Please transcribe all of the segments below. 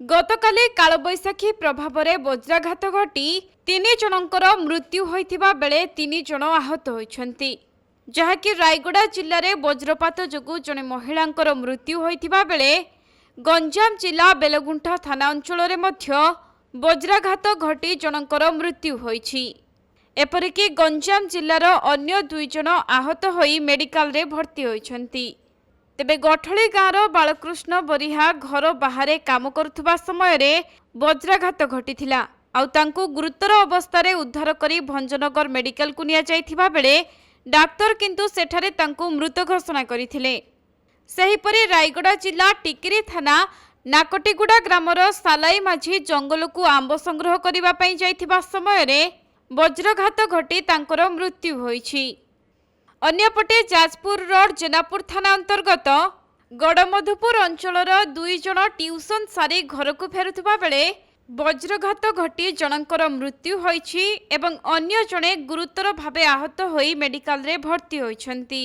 गतकाली कालबैशाखी प्रभाव में वज्राघात घटी 3 जनकर मृत्यु होइथिबा बेले 3 जन आहत होइछन्ति। जहाँकि रायगड़ा जिले में वज्रपात जोगु जने महिलांकर मृत्यु होइथिबा बेले गंजाम जिला बेलगुंठा थाना अंचल में मध्य वज्राघात घटी जनकर मृत्यु होइछि। एपरिकी गंजाम जिलार अन्य 2 जन आहत होई मेडिकल रे भर्ती होइछन्ति। तेबे गठली गाँवर बालकृष्ण बरिहा घर बाहर काम करुवा समय वज्राघात घटी आउ तांकु गुरुतर अवस्था उद्धार करी भंजनगर मेडिकल को निया जाइथिबा बेले डाक्तर किंतु सेठारे तांकु मृत घोषणा करथिले। सेहिपरि रायगड़ा जिला टिकिरी थाना नाकटीगुड़ा ग्रामर सालाई माझी जंगल को आंब संग्रह करिबा पई जाइथिबा समय वज्रघात घटी तांकर मृत्यु होइछि। अन्यपटे जाजपुर रोड जेनापुर थाना अंतर्गत गड़मधुपुर अंचलर 2 जन ट्यूशन सारी घर को फेरुथिबा बेले वज्रघात घटी जनकर मृत्यु होइछि एवं अन्य जने गुरुतर भावे आहत होई मेडिकल रे भर्ती होइछन्ति।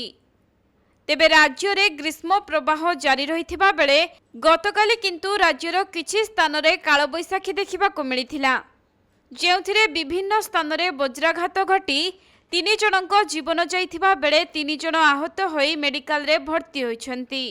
तेबे राज्य रे ग्रीष्म प्रवाह जारी रहिथिबा बेले गतकाली किंतु राज्यर किछि स्थान रे कालबैशाखी देखिबाको मिलिथिला, जेउथिरे विभिन्न स्थान रे वज्राघात घटी 3 जनक जीवन जाइथिबा बेले 3 जन आहत होई मेडिकल रे भर्ती होइछन्ति।